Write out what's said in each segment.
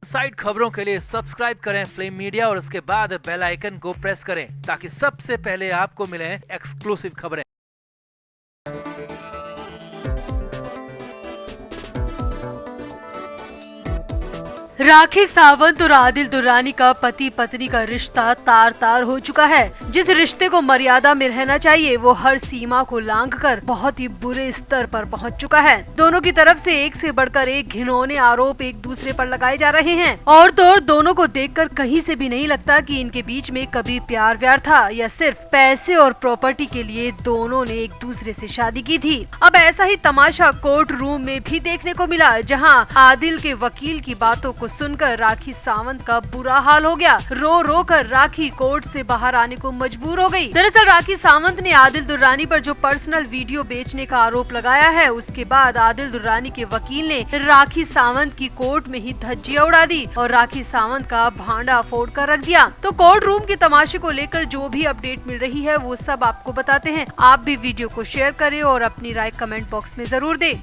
Side खबरों के लिए सब्सक्राइब करें फ्लेम मीडिया और उसके बाद बेल आइकन को प्रेस करें ताकि सबसे पहले आपको मिले एक्सक्लूसिव खबरें। राखी सावंत और आदिल दुर्रानी का पति पत्नी का रिश्ता तार तार हो चुका है। जिस रिश्ते को मर्यादा में रहना चाहिए वो हर सीमा को लांघकर बहुत ही बुरे स्तर पर पहुंच चुका है। दोनों की तरफ से एक से बढ़कर एक घिनौने आरोप एक दूसरे पर लगाए जा रहे हैं और तो और दोनों को देखकर कहीं से भी नहीं लगता कि इनके बीच में कभी प्यार व्यार था या सिर्फ पैसे और प्रॉपर्टी के लिए दोनों ने एक दूसरे से शादी की थी। अब ऐसा ही तमाशा कोर्ट रूम में भी देखने को मिला, जहां आदिल के वकील की बातों को सुनकर राखी सावंत का बुरा हाल हो गया। रो रो कर राखी कोर्ट से बाहर आने को मजबूर हो गई। दरअसल राखी सावंत ने आदिल दुर्रानी पर जो पर्सनल वीडियो बेचने का आरोप लगाया है, उसके बाद आदिल दुर्रानी के वकील ने राखी सावंत की कोर्ट में ही धज्जियां उड़ा दी और राखी सावंत का भांडा फोड़ कर रख दिया। तो कोर्ट रूम के तमाशे को लेकर जो भी अपडेट मिल रही है वो सब आपको बताते हैं। आप भी वीडियो को शेयर करें और अपनी राय कमेंट बॉक्स में जरूर दें।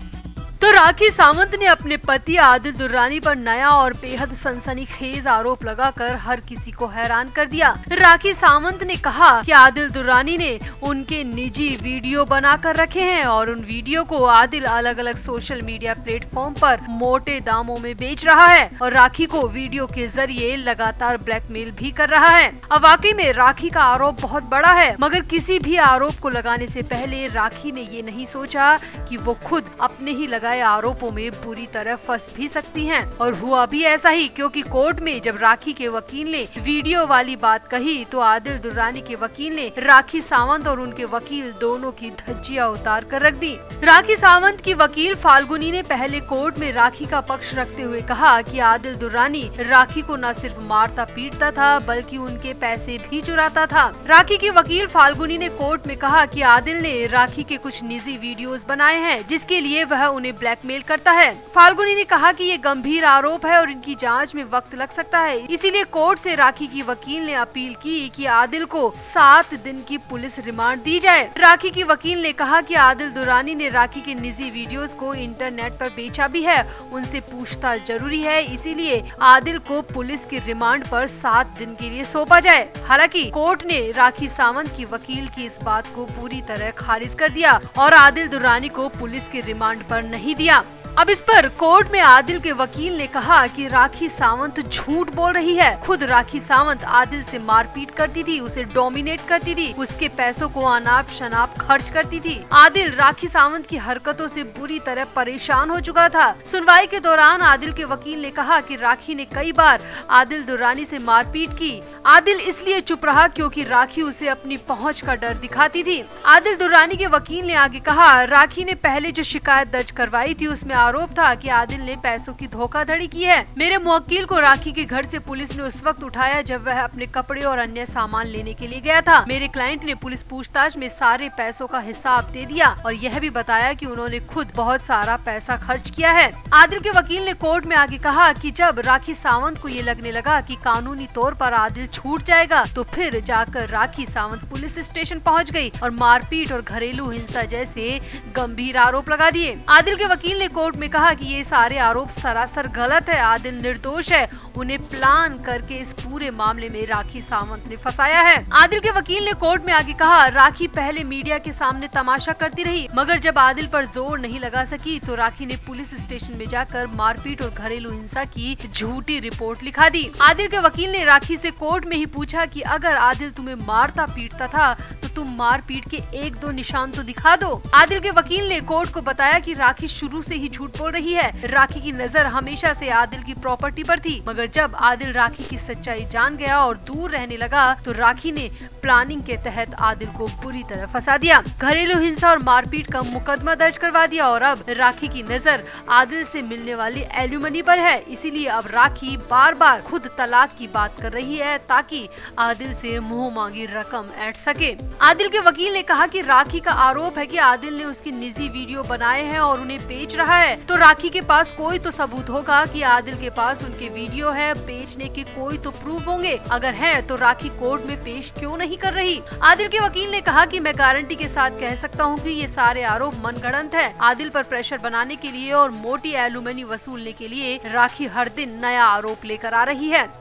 तो राखी सावंत ने अपने पति आदिल दुर्रानी पर नया और बेहद सनसनीखेज आरोप लगाकर हर किसी को हैरान कर दिया। राखी सावंत ने कहा कि आदिल दुर्रानी ने उनके निजी वीडियो बनाकर रखे हैं और उन वीडियो को आदिल अलग अलग सोशल मीडिया प्लेटफॉर्म पर मोटे दामों में बेच रहा है और राखी को वीडियो के जरिए लगातार ब्लैकमेल भी कर रहा है। अब वाकई में राखी का आरोप बहुत बड़ा है, मगर किसी भी आरोप को लगाने से पहले राखी ने ये नहीं सोचा कि वो खुद अपने ही लगाए आरोपों में बुरी तरह फंस भी सकती हैं। और हुआ भी ऐसा ही, क्योंकि कोर्ट में जब राखी के वकील ने वीडियो वाली बात कही तो आदिल दुर्रानी के वकील ने राखी सावंत और उनके वकील दोनों की धज्जियां उतार कर रख दी। राखी सावंत की वकील फाल्गुनी ने पहले कोर्ट में राखी का पक्ष रखते हुए कहा कि आदिल दुर्रानी राखी को न सिर्फ मारता पीटता था बल्कि उनके पैसे भी चुराता था। राखी की वकील फाल्गुनी ने कोर्ट में कहा कि आदिल ने राखी के कुछ निजी वीडियोस बनाए हैं जिसके लिए वह उन्हें ब्लैकमेल करता है। फाल्गुनी ने कहा कि ये गंभीर आरोप है और इनकी जांच में वक्त लग सकता है, इसीलिए कोर्ट से राखी की वकील ने अपील की कि आदिल को 7 दिन की पुलिस रिमांड दी जाए। राखी की वकील ने कहा कि आदिल दुर्रानी ने राखी के निजी वीडियोस को इंटरनेट पर बेचा भी है, उनसे पूछताछ जरूरी है, इसीलिए आदिल को पुलिस की रिमांड पर 7 दिन के लिए सौंपा जाए। हालांकि कोर्ट ने राखी सावंत की वकील की इस बात को पूरी तरह खारिज कर दिया और आदिल दुर्रानी को पुलिस की रिमांड पर नहीं दिया। अब इस पर कोर्ट में आदिल के वकील ने कहा कि राखी सावंत झूठ बोल रही है। खुद राखी सावंत आदिल से मारपीट करती थी, उसे डोमिनेट करती थी, उसके पैसों को अनाप शनाप खर्च करती थी। आदिल राखी सावंत की हरकतों से बुरी तरह परेशान हो चुका था। सुनवाई के दौरान आदिल के वकील ने कहा कि राखी ने कई बार आदिल दुर्रानी से मारपीट की। आदिल इसलिए चुप रहा क्योंकि राखी उसे अपनी पहुँच का डर दिखाती थी। आदिल दुर्रानी के वकील ने आगे कहा, राखी ने पहले जो शिकायत दर्ज करवाई थी उसमें आरोप था कि आदिल ने पैसों की धोखाधड़ी की है। मेरे मुवक्किल को राखी के घर से पुलिस ने उस वक्त उठाया जब वह अपने कपड़े और अन्य सामान लेने के लिए गया था। मेरे क्लाइंट ने पुलिस पूछताछ में सारे पैसों का हिसाब दे दिया और यह भी बताया कि उन्होंने खुद बहुत सारा पैसा खर्च किया है। आदिल के वकील ने कोर्ट में आगे कहा कि जब राखी सावंत को ये लगने लगा कि कानूनी तौर पर आदिल छूट जाएगा तो फिर जाकर राखी सावंत पुलिस स्टेशन पहुँच गयी और मारपीट और घरेलू हिंसा जैसे गंभीर आरोप लगा दिए। आदिल के वकील ने कोर्ट में कहा कि ये सारे आरोप सरासर गलत है, आदिल निर्दोष है, उन्हें प्लान करके इस पूरे मामले में राखी सावंत ने फंसाया है। आदिल के वकील ने कोर्ट में आगे कहा, राखी पहले मीडिया के सामने तमाशा करती रही, मगर जब आदिल पर जोर नहीं लगा सकी तो राखी ने पुलिस स्टेशन में जाकर मारपीट और घरेलू हिंसा की झूठी रिपोर्ट लिखा दी। आदिल के वकील ने राखी से कोर्ट में ही पूछा कि अगर आदिल तुम्हें मारता पीटता था तो तुम मारपीट के 1-2 निशान तो दिखा दो। आदिल के वकील ने कोर्ट को बताया कि राखी शुरू से ही झूठ बोल रही है। राखी की नजर हमेशा से आदिल की प्रॉपर्टी पर थी, मगर जब आदिल राखी की सच्चाई जान गया और दूर रहने लगा तो राखी ने प्लानिंग के तहत आदिल को बुरी तरह फंसा दिया, घरेलू हिंसा और मारपीट का मुकदमा दर्ज करवा दिया और अब राखी की नजर आदिल से मिलने वाली एल्यूमनी पर है। इसीलिए अब राखी बार बार खुद तलाक की बात कर रही है ताकि आदिल से मुंह मांगी रकम ऐंठ सके। आदिल के वकील ने कहा कि राखी का आरोप है कि आदिल ने उसके निजी वीडियो बनाए हैं और उन्हें बेच रहा है। है तो राखी के पास कोई तो सबूत होगा कि आदिल के पास उनके वीडियो है, बेचने के कोई तो प्रूफ होंगे। अगर है तो राखी कोर्ट में पेश क्यों नहीं कर रही? आदिल के वकील ने कहा कि मैं गारंटी के साथ कह सकता हूं कि ये सारे आरोप मनगढ़ंत है। आदिल पर प्रेशर बनाने के लिए और मोटी एलुमनी वसूलने के लिए राखी हर दिन नया आरोप लेकर आ रही है।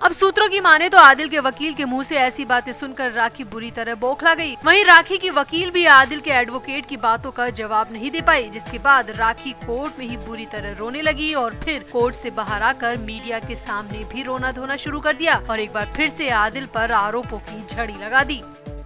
अब सूत्रों की माने तो आदिल के वकील के मुंह से ऐसी बातें सुनकर राखी बुरी तरह बौखला गई। वहीं राखी की वकील भी आदिल के एडवोकेट की बातों का जवाब नहीं दे पाई, जिसके बाद राखी कोर्ट में ही बुरी तरह रोने लगी और फिर कोर्ट से बाहर आकर मीडिया के सामने भी रोना धोना शुरू कर दिया और एक बार फिर से आदिल पर आरोपों की झड़ी लगा दी।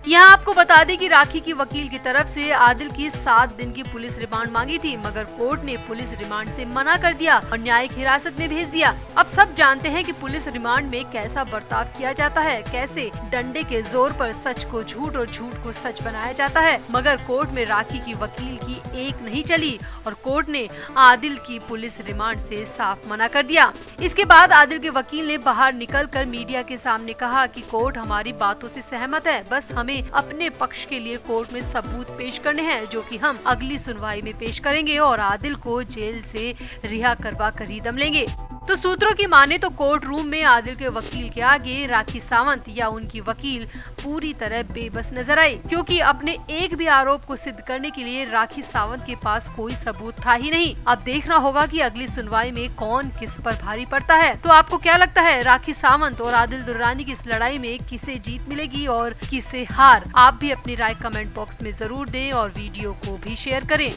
यहाँ आपको बता दें कि राखी की वकील की तरफ से आदिल की 7 दिन की पुलिस रिमांड मांगी थी, मगर कोर्ट ने पुलिस रिमांड से मना कर दिया और न्यायिक हिरासत में भेज दिया। अब सब जानते हैं कि पुलिस रिमांड में कैसा बर्ताव किया जाता है, कैसे डंडे के जोर पर सच को झूठ और झूठ को सच बनाया जाता है। मगर कोर्ट में राखी की वकील की एक नहीं चली और कोर्ट ने आदिल की पुलिस रिमांड से साफ मना कर दिया। इसके बाद आदिल के वकील ने बाहर निकलकर मीडिया के सामने कहा कि कोर्ट हमारी बातों से सहमत है, बस हमें अपने पक्ष के लिए कोर्ट में सबूत पेश करने हैं, जो कि हम अगली सुनवाई में पेश करेंगे और आदिल को जेल से रिहा करवा कर ही दम लेंगे। तो सूत्रों की माने तो कोर्ट रूम में आदिल के वकील के आगे राखी सावंत या उनकी वकील पूरी तरह बेबस नजर आई, क्योंकि अपने एक भी आरोप को सिद्ध करने के लिए राखी सावंत के पास कोई सबूत था ही नहीं। अब देखना होगा कि अगली सुनवाई में कौन किस पर भारी पड़ता है। तो आपको क्या लगता है, राखी सावंत और आदिल दुर्रानी की इस लड़ाई में किसे जीत मिलेगी और किसे हार? आप भी अपनी राय कमेंट बॉक्स में जरूर दें और वीडियो को भी शेयर करें।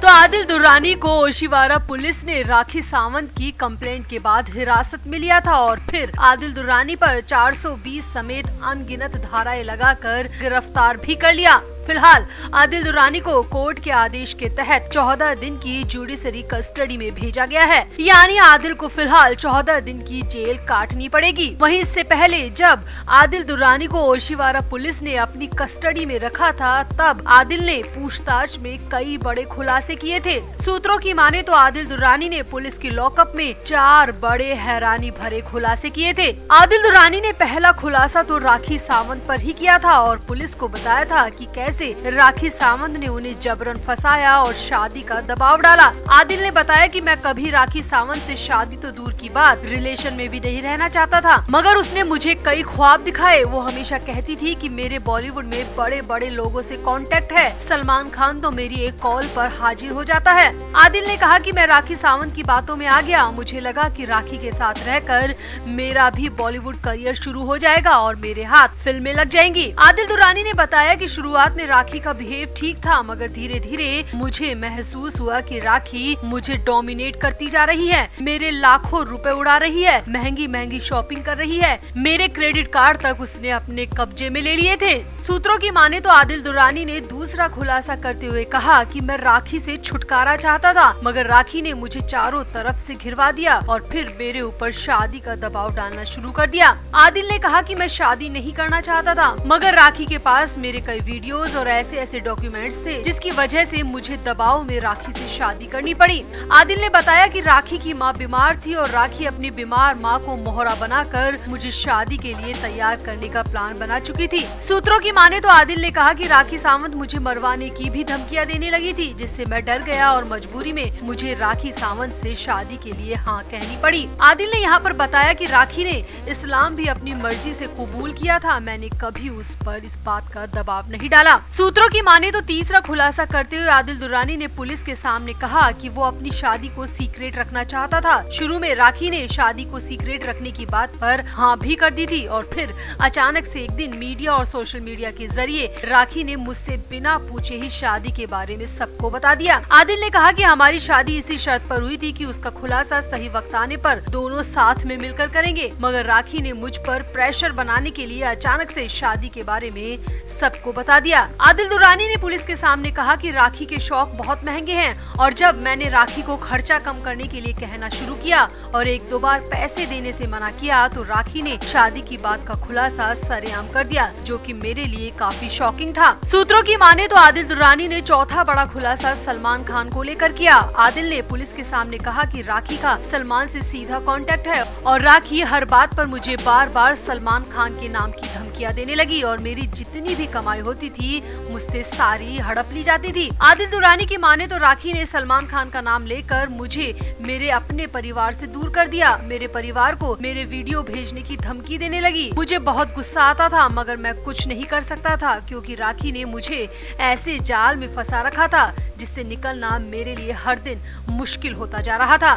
तो आदिल दुर्रानी को ओशिवारा पुलिस ने राखी सावंत की कंप्लेंट के बाद हिरासत में लिया था और फिर आदिल दुर्रानी पर 420 समेत अनगिनत धाराएं लगाकर गिरफ्तार भी कर लिया। फिलहाल आदिल दुर्रानी को कोर्ट के आदेश के तहत 14 दिन की जुडिशरी कस्टडी में भेजा गया है, यानी आदिल को फिलहाल 14 दिन की जेल काटनी पड़ेगी। वहीं इससे पहले जब आदिल दुर्रानी को ओशिवारा पुलिस ने अपनी कस्टडी में रखा था, तब आदिल ने पूछताछ में कई बड़े खुलासे किए थे। सूत्रों की माने तो आदिल दुर्रानी ने पुलिस की लॉकअप में 4 बड़े हैरानी भरे खुलासे किए थे। आदिल दुर्रानी ने पहला खुलासा तो राखी सावंत पर ही किया था और पुलिस को बताया था कि कैसे राखी सावंत ने उन्हें जबरन फंसाया और शादी का दबाव डाला। आदिल ने बताया कि मैं कभी राखी सावंत से शादी तो दूर की बात, रिलेशन में भी नहीं रहना चाहता था, मगर उसने मुझे कई ख्वाब दिखाए। वो हमेशा कहती थी कि मेरे बॉलीवुड में बड़े बड़े लोगों से कांटेक्ट है, सलमान खान तो मेरी एक कॉल पर हाजिर हो जाता है। आदिल ने कहा कि मैं राखी सावंत की बातों में आ गया, मुझे लगा कि राखी के साथ रहकर मेरा भी बॉलीवुड करियर शुरू हो जाएगा और मेरे हाथ फिल्में लग जाएंगी। आदिल दुर्रानी ने बताया कि शुरुआत में राखी का बिहेव ठीक था, मगर धीरे धीरे मुझे महसूस हुआ कि राखी मुझे डोमिनेट करती जा रही है, मेरे लाखों रुपए उड़ा रही है, महंगी महंगी शॉपिंग कर रही है, मेरे क्रेडिट कार्ड तक उसने अपने कब्जे में ले लिए थे। सूत्रों की माने तो आदिल दुर्रानी ने दूसरा खुलासा करते हुए कहा कि मैं राखी से छुटकारा चाहता था, मगर राखी ने मुझे चारों तरफ से घिरवा दिया और फिर मेरे ऊपर शादी का दबाव डालना शुरू कर दिया। आदिल ने कहा कि मैं शादी नहीं करना चाहता था, मगर राखी के पास मेरे कई वीडियोस और ऐसे डॉक्यूमेंट्स थे जिसकी वजह से मुझे दबाव में राखी से शादी करनी पड़ी। आदिल ने बताया कि राखी की मां बीमार थी और राखी अपनी बीमार मां को मोहरा बनाकर मुझे शादी के लिए तैयार करने का प्लान बना चुकी थी। सूत्रों की माने तो आदिल ने कहा कि राखी सावंत मुझे मरवाने की भी धमकियां देने लगी थी, जिससे मैं डर गया और मजबूरी में मुझे राखी सावंत से शादी के लिए हाँ कहनी पड़ी। आदिल ने यहाँ पर बताया कि राखी ने इस्लाम भी अपनी मर्जी से कबूल किया था, मैंने कभी उस पर इस बात का दबाव नहीं डाला। सूत्रों की माने तो तीसरा खुलासा करते हुए आदिल दुर्रानी ने पुलिस के सामने कहा कि वो अपनी शादी को सीक्रेट रखना चाहता था। शुरू में राखी ने शादी को सीक्रेट रखने की बात पर हाँ भी कर दी थी और फिर अचानक से एक दिन मीडिया और सोशल मीडिया के जरिए राखी ने मुझसे बिना पूछे ही शादी के बारे में सबको बता दिया। आदिल ने कहा कि हमारी शादी इसी शर्त पर हुई थी कि उसका खुलासा सही वक्त आने पर दोनों साथ में मिलकर करेंगे, मगर राखी ने मुझ पर प्रेशर बनाने के लिए अचानक से शादी के बारे में सबको बता दिया। आदिल दुर्रानी ने पुलिस के सामने कहा कि राखी के शौक बहुत महंगे हैं और जब मैंने राखी को खर्चा कम करने के लिए कहना शुरू किया और 1-2 बार पैसे देने से मना किया, तो राखी ने शादी की बात का खुलासा सरेआम कर दिया, जो कि मेरे लिए काफी शॉकिंग था। सूत्रों की माने तो आदिल दुर्रानी ने चौथा बड़ा खुलासा सलमान खान को लेकर किया। आदिल ने पुलिस के सामने कहा कि राखी का सलमान से सीधा कांटेक्ट है और राखी हर बात पर मुझे बार बार सलमान खान के नाम की धमकियां देने लगी और मेरी जितनी भी कमाई होती थी थी मुझसे सारी हड़प ली जाती थी। आदिल दुर्रानी की माने तो राखी ने सलमान खान का नाम लेकर मुझे मेरे अपने परिवार से दूर कर दिया। मेरे परिवार को मेरे वीडियो भेजने की धमकी देने लगी। मुझे बहुत गुस्सा आता था मगर मैं कुछ नहीं कर सकता था क्योंकि राखी ने मुझे ऐसे जाल में फंसा रखा था जिससे निकलना मेरे लिए हर दिन मुश्किल होता जा रहा था।